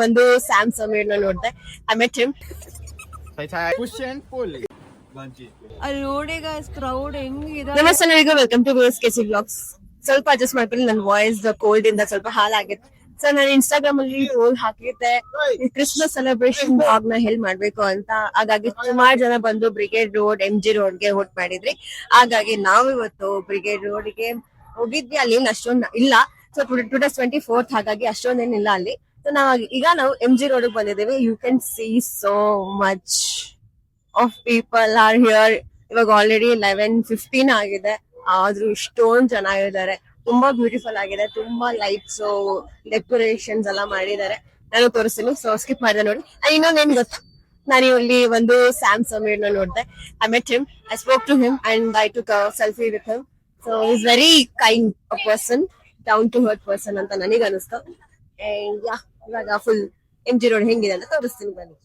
ಒಂದು ಸ್ಯಾಮ್ ಸಮೀರ್ ನೋಡ್ದೆ. I met him. Push and pull. ಅಲ್ಲಿ ನೋಡಿ ಗೈಸ್ ಕ್ರೌಡ್ ಹೆಂಗಿದೆ. ನಮಸ್ತೆ ಎಲ್ಲರಿಗೂ, ವೆಲ್ಕಮ್ ಟು ಸ್ಕೆಚಿ ಬ್ಲಾಗ್ಸ್. ಸ್ವಲ್ಪ ಅಡ್ಜಸ್ಟ್ ಮಾಡ್ಕೊಂಡು ನನ್ನ ವಾಯ್ಸ್ ಕೋಲ್ಡ್ ಇಂದ ಸ್ವಲ್ಪ ಹಾಳಾಗಿತ್ತು. ಸೊ ನಾನು ಇನ್ಸ್ಟಾಗ್ರಾಮ್ ಅಲ್ಲಿ ರೋಲ್ ಹಾಕಿದ್ದೆ ಕ್ರಿಸ್ಮಸ್ ಸೆಲೆಬ್ರೇಷನ್ ಬ್ಲಾಗ್ ನ ಹೆಲ್ಪ್ ಮಾಡ್ಬೇಕು ಅಂತ. ಹಾಗಾಗಿ ಸುಮಾರು ಜನ ಬಂದು ಬ್ರಿಗೇಡ್ ರೋಡ್, MG ರೋಡ್ಗೆ ವೋಟ್ ಮಾಡಿದ್ರಿ. ಹಾಗಾಗಿ ನಾವು ಇವತ್ತು ಬ್ರಿಗೇಡ್ ರೋಡ್ಗೆ ಹೋಗಿದ್ವಿ. ಅಲ್ಲಿ ಅಷ್ಟೊಂದು ಇಲ್ಲ. ಸೊ ಟುಡೇ 24th, ಹಾಗಾಗಿ ಅಷ್ಟೊಂದೇನಿಲ್ಲ ಅಲ್ಲಿ. ಸೊ ನಾವು MG ರೋಡ್ ಬಂದಿದ್ದೀವಿ. You can see so much of people are here. ಇವಾಗ ಆಲ್ರೆಡಿ 11:15 ಆಗಿದೆ, ಆದ್ರೂ ಇಷ್ಟೊಂದು ಚೆನ್ನಾಗಿದ್ದಾರೆ. ತುಂಬಾ ಬ್ಯೂಟಿಫುಲ್ ಆಗಿದೆ. ತುಂಬಾ ಲೈಟ್ಸ್, ಡೆಕೋರೇಷನ್ಸ್ ಎಲ್ಲ ಮಾಡಿದ್ದಾರೆ. ನಾನು ತೋರಿಸ್ತೀನಿ, ಸೊ ಸ್ಕಿಪ್ ಮಾಡಿದೆ ನೋಡಿ. ಇನ್ನೊಂದೇನ್ ಗೊತ್ತಾ, ನಾನು ಇಲ್ಲಿ ಒಂದು ಸ್ಯಾಮ್ ಸಮೀರ್ ನೋಡ್ದೆ. I met him, I spoke to him and I took selfie with him. So is very kind person, down to earth person ಅಂತ ನನಗೆ ಅನಿಸ್ತು. ಅಂಡ್ ಯಾ, ಇವಾಗ ಫುಲ್ MG ರೋಡ್ ಹೆಂಗಿದೆ ಅಂತ ತೋರಿಸ್ತೀನಿ ಬನ್ನಿ.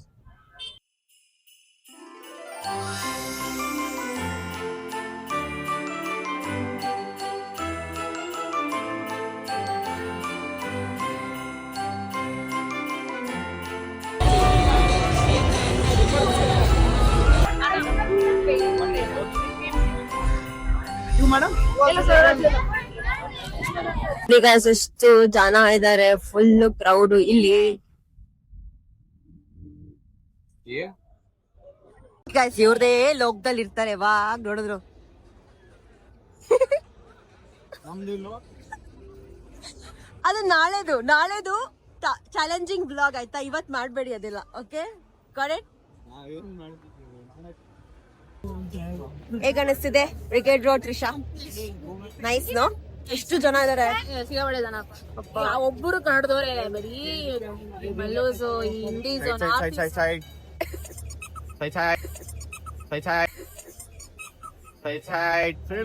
ಈಗ ಎಷ್ಟು ಜನ ಇದ್ದಾರೆ, ಫುಲ್ ಕ್ರೌಡ್ ಇಲ್ಲಿ. ಇವ್ರದೇ ಲೋಕದಲ್ಲಿ ಇರ್ತಾರೆ. ವಾಗ ನೋಡಿದ್ರು ಅದು ನಾಳೆದು ಚಾಲೆಂಜಿಂಗ್ ಬ್ಲಾಗ್ ಆಯ್ತಾ, ಇವತ್ ಮಾಡ್ಬೇಡಿ ಅದೆಲ್ಲ. Okay, correct. ಹೇಗ ಅನಿಸ್ತಿದೆ brigade road Trisha? Nice no? ಎಷ್ಟು ಜನ ಇದಾರೆ? ಸಿಗಾಬಡೆ ಜನ. ಒಬ್ಬರು ಕನ್ನಡದವರೇ, ಬರೀ ಮಲ್ಲೂಸ್, ಹಿಂದೀಸ್.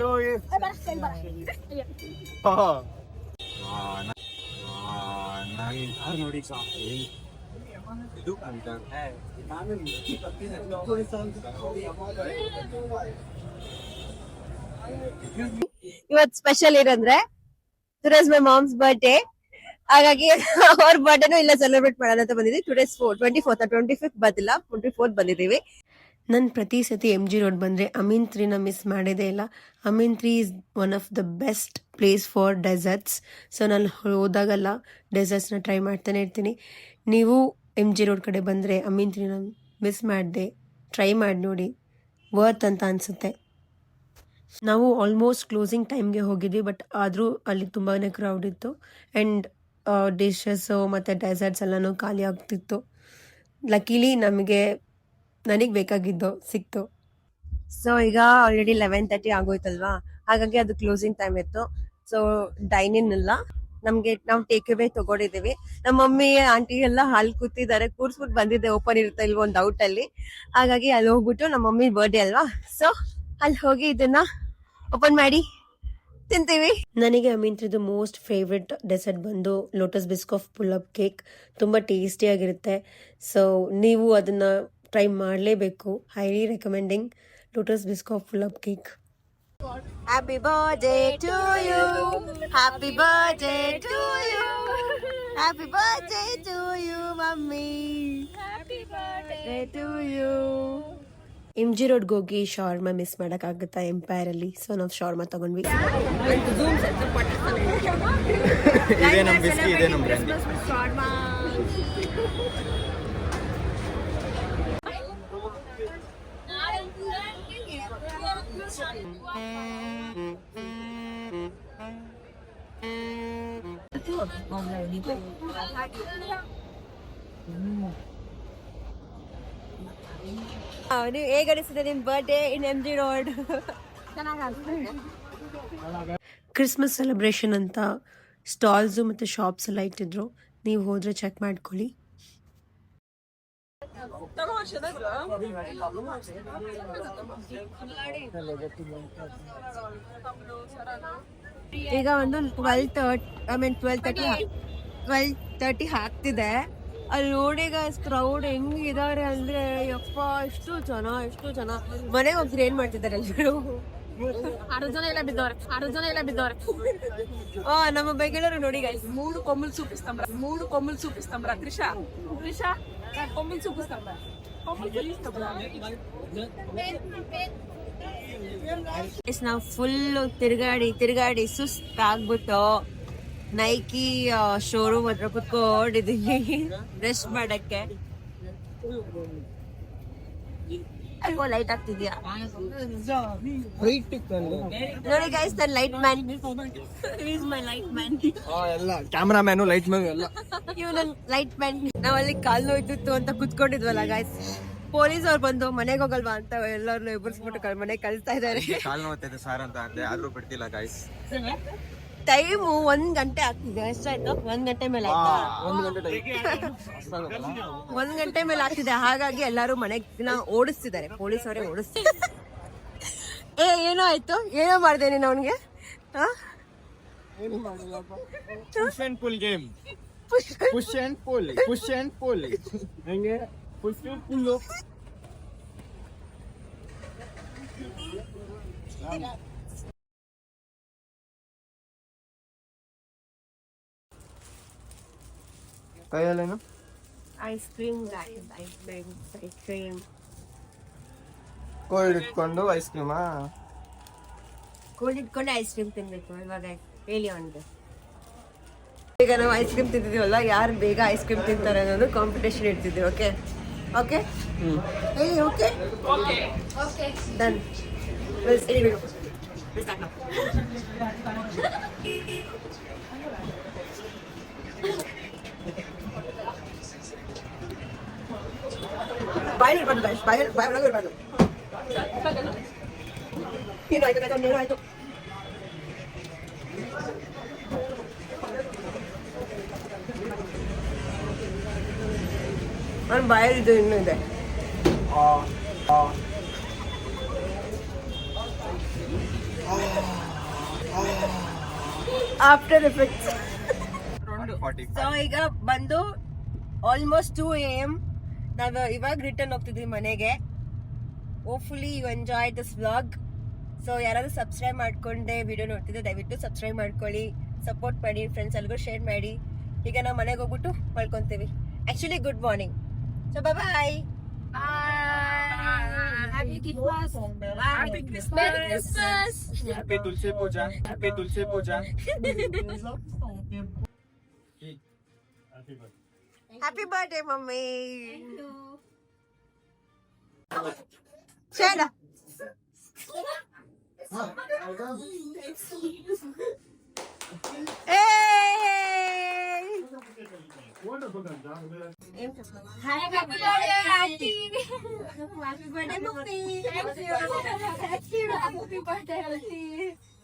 ನೋಡಿ ಇವತ್ ಸ್ಪೆಷಲ್ ಏನಂದ್ರೆ ಟುಡೇಸ್ ಮೈ ಮಾಮ್ಸ್ ಬರ್ಡೇ. ಹಾಗಾಗಿ ಅವ್ರ ಬರ್ಡೇನು ಇಲ್ಲ ಸೆಲೆಬ್ರೇಟ್ ಮಾಡೋಣ ಅಂತ ಬಂದಿದ್ವಿ. ಟುಡೇಸ್ 24th, 25th ಬಂದಿಲ್ಲ, 24th ಬಂದಿದ್ದೀವಿ. ನಾನು ಪ್ರತಿ ಸತಿ MG ರೋಡ್ ಬಂದರೆ ಅಮೀನ್ 3ನ ಮಿಸ್ ಮಾಡೋದೇ ಇಲ್ಲ. Amin 3 is one of the best place for deserts. So ನಾನು ಹೋದಾಗಲ್ಲ ಡೆಸರ್ಟ್ಸ್ನ ಟ್ರೈ ಮಾಡ್ತಾನೆ ಇರ್ತೀನಿ. ನೀವು MG ರೋಡ್ ಕಡೆ ಬಂದರೆ ಅಮೀನ್ 3ನ ಮಿಸ್ ಮಾಡದೆ ಟ್ರೈ ಮಾಡಿ ನೋಡಿ, ವರ್ತ್ ಅಂತ ಅನಿಸುತ್ತೆ. ನಾವು ಆಲ್ಮೋಸ್ಟ್ ಕ್ಲೋಸಿಂಗ್ ಟೈಮ್ಗೆ ಹೋಗಿದ್ವಿ, ಬಟ್ ಆದರೂ ಅಲ್ಲಿ ತುಂಬಾ ಕ್ರೌಡ್ ಇತ್ತು. ಆ್ಯಂಡ್ ಡಿಶಸ್ಸು ಮತ್ತು ಡೆಸರ್ಟ್ಸ್ ಎಲ್ಲನೂ ಖಾಲಿ ಆಗ್ತಿತ್ತು. ಲಕ್ಕಿಲಿ ನನಗೆ ಬೇಕಾಗಿದ್ದು ಸಿಕ್ತು. ಸೊ ಈಗ ಆಲ್ರೆಡಿ 11:30 ಆಗೋಯ್ತಲ್ವಾ, ಹಾಗಾಗಿ ಅದು ಕ್ಲೋಸಿಂಗ್ ಟೈಮ್ ಇತ್ತು. ಸೊ ಡೈನಿನ್ ಇಲ್ಲ, ನಾವು ಟೇಕ್ ಅವೇ ತಗೊಂಡಿದ್ದೀವಿ. ನಮ್ಮ ಮಮ್ಮಿ ಆಂಟಿ ಎಲ್ಲ ಅಲ್ಲಿ ಕೂತಿದ್ದಾರೆ, ಕೂರ್ಸ್ಬಿಟ್ಟು ಬಂದಿದ್ದೆ ಓಪನ್ ಇರುತ್ತೆ ಇಲ್ವೋ ಒಂದು ಡೌಟ್ ಅಲ್ಲಿ. ಹಾಗಾಗಿ ಅಲ್ಲಿ ಹೋಗ್ಬಿಟ್ಟು ನಮ್ಮ ಮಮ್ಮಿ ಬರ್ಡೇ ಅಲ್ವಾ, ಸೊ ಅಲ್ಲಿ ಹೋಗಿ ಇದನ್ನ ಓಪನ್ ಮಾಡಿ ತಿಂತೀವಿ. ನನಗೆ ಅಮೀನ್ತ್ರಿದು ಮೋಸ್ಟ್ ಫೇವ್ರೆಟ್ ಡೆಸರ್ಟ್ ಬಂದು ಲೋಟಸ್ ಬಿಸ್ಕಾಫ್ ಪುಲ್ಲಪ್ ಕೇಕ್. ತುಂಬ ಟೇಸ್ಟಿಯಾಗಿರುತ್ತೆ. ಸೊ ನೀವು ಅದನ್ನ ಟ್ರೈ ಮಾಡಲೇಬೇಕು. Highly recommending Lotus Biscoff pull up cake. Happy birthday to you, happy birthday to you, happy birthday to you mummy, happy birthday to you. MG ರೋಡ್ಗೆ ಹೋಗಿ shawarma miss ಮಾಡೋಕ್ಕಾಗುತ್ತಾ Empire ಅಲ್ಲಿ? So ನಾವು ಶಾರ್ಮಾ ತಗೊಂಡ್ವಿ. ಇದೇ ನಮ್ಮ ಬಿಸ್ಕಿ, ಇದೇ ನಮ್ಮ ಬ್ರ್ಯಾಂಡಿ. ನೀವು ಹೇಗೆ ಅನಿಸಿದೆ ನಿಮ್ ಬರ್ಡೇ ಇನ್ MG ರೋಡ್? ಕ್ರಿಸ್ಮಸ್ ಸೆಲೆಬ್ರೇಷನ್ ಅಂತ ಸ್ಟಾಲ್ಸು ಮತ್ತು ಶಾಪ್ಸ್ ಎಲ್ಲ ಇಟ್ಟಿದ್ರು. ನೀವು ಹೋದ್ರೆ ಚೆಕ್ ಮಾಡ್ಕೊಳ್ಳಿ. ಈಗ ಒಂದು 12:30 ಆಗ್ತಿದೆ. ಅಲ್ಲಿ ನೋಡಿ ಗೈಸ್ ಕ್ರೌಡ್ ಹೆಂಗಿದ್ದಾರೆ ಅಂದ್ರೆ, ಯಪ್ಪ ಎಷ್ಟು ಜನ. ಮನೆಗೆ ಹೋಗ್ತಾರೆ, ಏನ್ ಮಾಡ್ತಿದ್ದಾರೆ ಎಲ್ಲರೂ? ಅರ್ಧ ಜನ ಎಲ್ಲ ಬಿದ್ದವ್ರೆ ನಮ್ಮ ಬೆಂಗಳೂರು ನೋಡಿ ಗೈಸ್. ಮೂರು ಕೊಮ್ಮಲ್ ಸೂಪಿಸ್ತಂಬ್ರ ತ್ರಿಷಾ ಕೊಮ್ಮಲ್ ಸೂಪಿಸ್ತಂಬ್ರ ನಾವು ಫುಲ್ ತಿರುಗಾಡಿ ಸುಸ್ತಾಗ್ಬಿಟ್ಟು ನೈಕಿ ಶೋರೂಮ್ ಹತ್ರ ಕುತ್ಕೊಂಡಿದೀವಿ ರೆಸ್ಟ್ ಮಾಡಕ್ಕೆ. ಲೈಟ್ ಆಗ್ತಿದ್ಯಾ ನೋಡಿ ಗೈಸ್, ನನ್ನ light man is my light man. ಎಲ್ಲ ಕ್ಯಾಮ್ರಾಮ್ಯಾನು ಲೈಟ್ ಮ್ಯಾನ್ ಎಲ್ಲ ಇವ್ ನನ್ ಲೈಟ್ ಮ್ಯಾನ್. ನಾವಲ್ಲಿ ಕಾಲ್ ನೋಯ್ತಿತ್ತು ಅಂತ ಕುತ್ಕೊಂಡಿದ್ವಲ್ಲ ಗೈಸ್, ಪೊಲೀಸ್ ಅವ್ರು ಬಂದು ಮನೆಗೆ ಹೋಗಲ್ವಾ ಅಂತ ಎಲ್ಲರನ್ನು ಎಬ್ಬರಿಸ್ಬಿಟ್ಟು ಮನೆಗೆ ಕಳಿಸ್ತಾ ಇದಾರೆ. ಕಾಲ್ ನೋಡ್ತಿದ್ದೆ ಸಾರ್ ಅಂತ ಅಂದೆ, ಆದ್ರೂ ಬಿಡ್ತಿಲ್ಲ ಗಾಯ್ಸ್. ಟೈಮು 1 ಗಂಟೆ ಆಗ್ತಿದೆ. ಎಷ್ಟಾಯ್ತು? 1 ಗಂಟೆ ಮೇಲೆ ಆಯ್ತಾ? 1 ಗಂಟೆ ಮೇಲೆ ಆಗ್ತಿದೆ. ಹಾಗಾಗಿ ಎಲ್ಲರೂ ಮನೆಗೆ ಓಡಿಸ್ತಿದ್ದಾರೆ, ಪೊಲೀಸ್ ಅವರೇ ಓಡಿಸ್ತಿದ್ದಾರೆ. ಏನೋ ಆಯ್ತು, ಏನೋ ಮಾಡಿದೆ ನೀನು ಅವನಿಗೆ? Push and pull game. Push and pull ಹೆಂಗೆ ಪುಷ್ ಪುಲ್. ಕೈಯಲ್ಲೇನು ಐಸ್ ಕ್ರೀಮ್ ಕೋಲ್ಡ್ ಇಟ್ಕೊಂಡು ಐಸ್ ಕ್ರೀಮಾ? ಕೋಲ್ಡ್ ಇಟ್ಕೊಂಡು ಐಸ್ ಕ್ರೀಮ್ ತಿನ್ಬೇಕು. ಇವಾಗ ಹೇಳಿ ಅವನಿಗೆ. ಈಗ ನಾವು ಐಸ್ ಕ್ರೀಮ್ ತಿಂತಿದ್ದೀವಲ್ಲ, ಯಾರು ಬೇಗ ಐಸ್ ಕ್ರೀಮ್ ತಿಂತಾರೆ ಅನ್ನೋದು ಕಾಂಪಿಟೇಷನ್ ಇಡ್ತಿದ್ದೀವಿ. ಓಕೆ ಓಕೆ ಹೇಳಿ. Okay done. ಬಾಯಿರ್ಬಾರ್ದು ಗೈಸ್, ಬಾಯಿರ್ಬಾರ್ದು. ಏನಾಯ್ತು? ನನ್ನ ಬಾಯಲ್ಲಿದ್ದು ಇನ್ನೂ ಇದೆ. After effects. ಸೊ ಈಗ ಬಂದು ಆಲ್ಮೋಸ್ಟ್ 2 AM. ನಾವು ಇವಾಗ ರಿಟರ್ನ್ ಹೋಗ್ತಿದ್ವಿ ಮನೆಗೆ. Hopefully you enjoy this vlog. So ಯಾರಾದ್ರೂ ಸಬ್ಸ್ಕ್ರೈಬ್ ಮಾಡ್ಕೊಂಡೆ ವಿಡಿಯೋ ನೋಡ್ತಿದ್ದೆ ದಯವಿಟ್ಟು ಸಬ್ಸ್ಕ್ರೈಬ್ ಮಾಡ್ಕೊಳ್ಳಿ, ಸಪೋರ್ಟ್ ಮಾಡಿ, ಫ್ರೆಂಡ್ಸ್ ಎಲ್ಗೂ ಶೇರ್ ಮಾಡಿ. ಈಗ ನಾವು ಮನೆಗೆ ಹೋಗ್ಬಿಟ್ಟು ಮಲ್ಕೊಂತೀವಿ. Actually good morning. So bye. Happy Christmas. Merry Christmas. Happy Tulsi Puja. Happy birthday mummy. ಶೇಡ Happy birthday, auntie. Happy birthday, mummy. Happy birthday, auntie.